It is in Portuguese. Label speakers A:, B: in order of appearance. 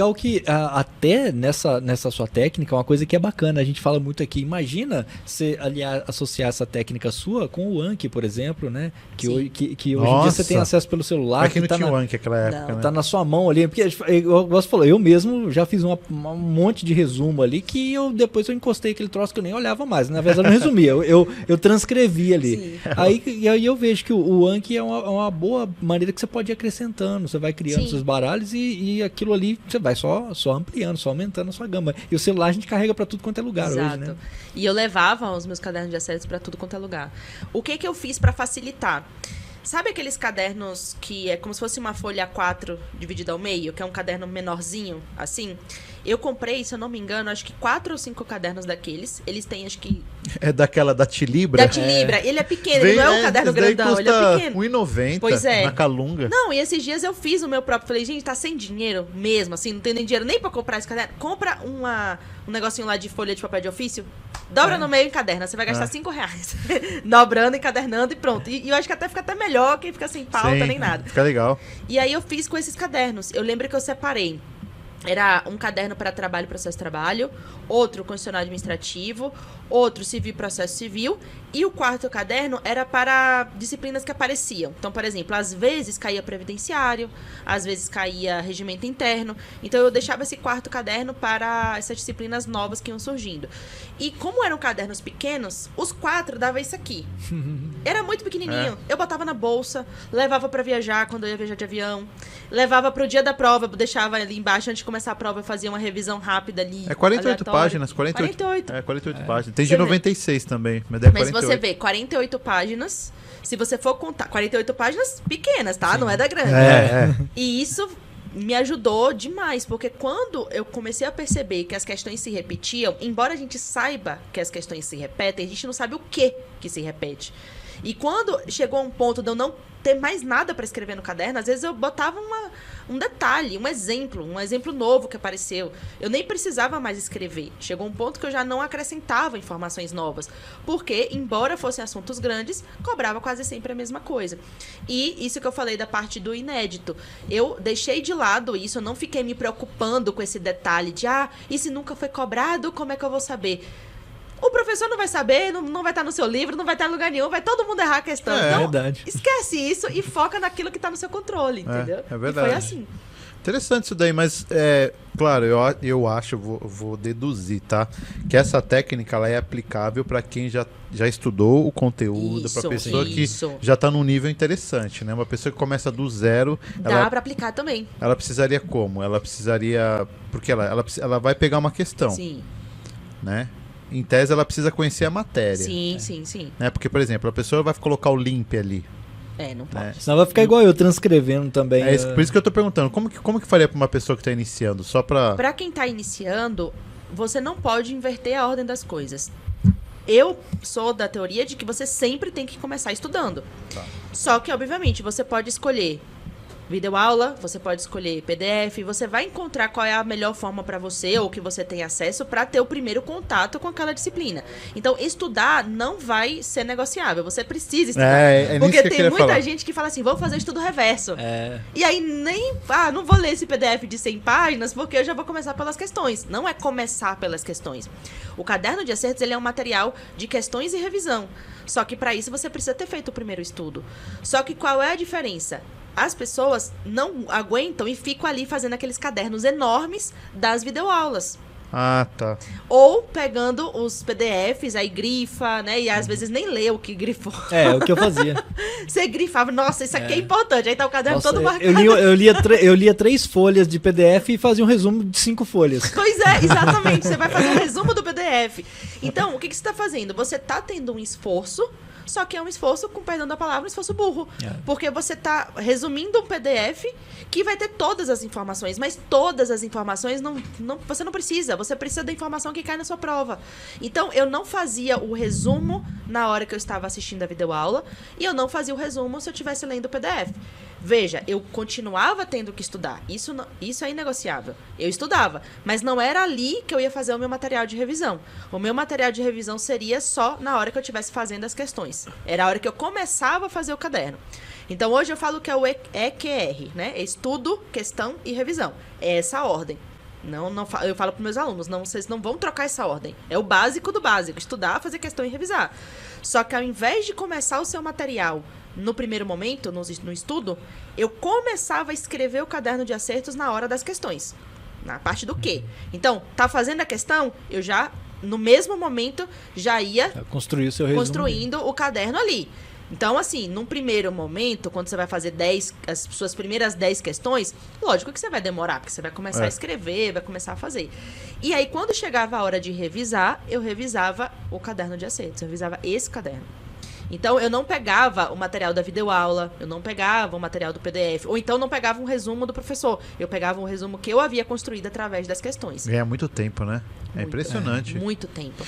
A: legal que até nessa sua técnica, uma coisa que é bacana, a gente fala muito aqui, imagina você associar essa técnica sua com o Anki, por exemplo, né? Que hoje em dia você tem acesso pelo celular.
B: Mas que não tinha o Anki naquela época, né?
A: Tá na sua mão ali, porque você falou, eu mesmo já fiz um monte de resumo ali que depois eu encostei aquele troço que eu nem olhava mais, na verdade eu não resumia, eu transcrevi ali. E aí eu vejo que o Anki é uma boa maneira que você pode ir acrescentando, você vai criando seus baralhos e aquilo ali você vai só ampliando, só aumentando a sua gama. E o celular a gente carrega para tudo quanto é lugar hoje, né?
C: E eu levava os meus cadernos de acertos para tudo quanto é lugar. O que eu fiz para facilitar? Sabe aqueles cadernos que é como se fosse uma folha A4 dividida ao meio, que é um caderno menorzinho, assim? Eu comprei, se eu não me engano, acho que 4 ou 5 cadernos daqueles. Eles têm, acho que...
B: É daquela da Tilibra?
C: Da Tilibra. Ele é pequeno, ele não é um caderno grandão, ele é pequeno.
B: R$1,90
C: pois é.
B: Na Calunga.
C: Não, e esses dias eu fiz o meu próprio. Falei, gente, tá sem dinheiro mesmo, assim, não tem nem dinheiro nem pra comprar esse caderno. Compra um negocinho lá de folha de papel de ofício, dobra no meio e encaderna. Você vai gastar R$5. Dobrando, encadernando e pronto. E eu acho que até fica melhor, que fica sem pauta nem nada.
B: Fica legal.
C: E aí eu fiz com esses cadernos. Eu lembro que eu separei. Era um caderno para trabalho e processo de trabalho, outro constitucional administrativo, outro civil e processo civil, e o quarto caderno era para disciplinas que apareciam. Então, por exemplo, às vezes caía previdenciário, às vezes caía regimento interno. Então, eu deixava esse quarto caderno para essas disciplinas novas que iam surgindo. E como eram cadernos pequenos, os 4 dava isso aqui. Era muito pequenininho. Eu botava na bolsa, levava para viajar quando eu ia viajar de avião, levava para o dia da prova, deixava ali embaixo antes de começar a prova, eu fazia uma revisão rápida ali.
B: É 48
C: aleatória.
B: páginas. 48. É, 48 páginas. Tem de
C: Você
B: 96 também, mas é 48.
C: Mas você vê, 48 páginas, se você for contar, 48 páginas pequenas, tá? Sim. Não é da grande. E isso me ajudou demais, porque quando eu comecei a perceber que as questões se repetiam, embora a gente saiba que as questões se repetem, a gente não sabe o que se repete. E quando chegou a um ponto de eu não ter mais nada para escrever no caderno, às vezes eu botava um detalhe, um exemplo novo que apareceu. Eu nem precisava mais escrever. Chegou um ponto que eu já não acrescentava informações novas, porque, embora fossem assuntos grandes, cobrava quase sempre a mesma coisa. E isso que eu falei da parte do inédito, eu deixei de lado isso, eu não fiquei me preocupando com esse detalhe de, e se nunca foi cobrado, como é que eu vou saber? O professor não vai saber, não vai estar no seu livro, não vai estar em lugar nenhum, vai todo mundo errar a questão. Então,
A: verdade.
C: Esquece isso e foca naquilo que está no seu controle, entendeu?
B: É verdade.
C: E foi assim.
B: Interessante isso daí, mas, claro, eu acho, vou deduzir, tá? Que essa técnica ela é aplicável para quem já estudou o conteúdo, para pessoa que já está num nível interessante, né? Uma pessoa que começa do zero...
C: Dá para aplicar também.
B: Ela precisaria como? Ela precisaria... Porque ela vai pegar uma questão.
C: Sim.
B: Né? Em tese, ela precisa conhecer a matéria.
C: Sim.
B: Né? Porque, por exemplo, a pessoa vai colocar o limp ali.
C: Não pode.
B: Né?
A: Senão vai ficar igual eu, transcrevendo também.
B: Por isso que eu tô perguntando, como que faria para uma pessoa que está iniciando? Só para...
C: Para quem está iniciando, você não pode inverter a ordem das coisas. Eu sou da teoria de que você sempre tem que começar estudando.
B: Tá.
C: Só que, obviamente, você pode escolher videoaula, você pode escolher PDF, você vai encontrar qual é a melhor forma para você ou que você tem acesso para ter o primeiro contato com aquela disciplina. Então, estudar não vai ser negociável, você precisa estudar. Porque tem muita gente que fala assim, vou fazer estudo reverso. E aí não vou ler esse PDF de 100 páginas porque eu já vou começar pelas questões. Não é começar pelas questões. O caderno de acertos ele é um material de questões e revisão. Só que para isso você precisa ter feito o primeiro estudo. Só que qual é a diferença? As pessoas não aguentam e ficam ali fazendo aqueles cadernos enormes das videoaulas.
B: Tá.
C: Ou pegando os PDFs, aí grifa, né? E às vezes nem lê o que grifou.
A: O que eu fazia.
C: Você grifava, nossa, isso aqui é importante. Aí tá o caderno todo marcado.
A: Eu lia 3 folhas de PDF e fazia um resumo de 5 folhas.
C: Pois é, exatamente. Você vai fazer um resumo do PDF. Então, o que você tá fazendo? Você tá tendo um esforço, só que é um esforço, com perdão da palavra, um esforço burro. Porque você está resumindo um PDF que vai ter todas as informações, mas todas as informações você não precisa. Você precisa da informação que cai na sua prova. Então, eu não fazia o resumo na hora que eu estava assistindo a videoaula e eu não fazia o resumo se eu estivesse lendo o PDF. Veja, eu continuava tendo que estudar. Isso é inegociável. Eu estudava, mas não era ali que eu ia fazer o meu material de revisão. O meu material de revisão seria só na hora que eu estivesse fazendo as questões. Era a hora que eu começava a fazer o caderno. Então, hoje eu falo que é o EQR, né? Estudo, questão e revisão. É essa a ordem. Eu falo para meus alunos, vocês não vão trocar essa ordem. É o básico do básico, estudar, fazer questão e revisar. Só que ao invés de começar o seu material no primeiro momento, no estudo, eu começava a escrever o caderno de acertos na hora das questões. Na parte do quê? Então, tá fazendo a questão, eu já, no mesmo momento, já ia construindo o caderno ali. Então, assim, num primeiro momento, quando você vai fazer as suas primeiras 10 questões, lógico que você vai demorar, porque você vai começar a escrever, vai começar a fazer. E aí, quando chegava a hora de revisar, eu revisava o caderno de acertos, eu revisava esse caderno. Então, eu não pegava o material da videoaula, eu não pegava o material do PDF, ou então não pegava um resumo do professor, eu pegava um resumo que eu havia construído através das questões.
B: Ganha muito tempo, né? É impressionante.
C: Muito tempo.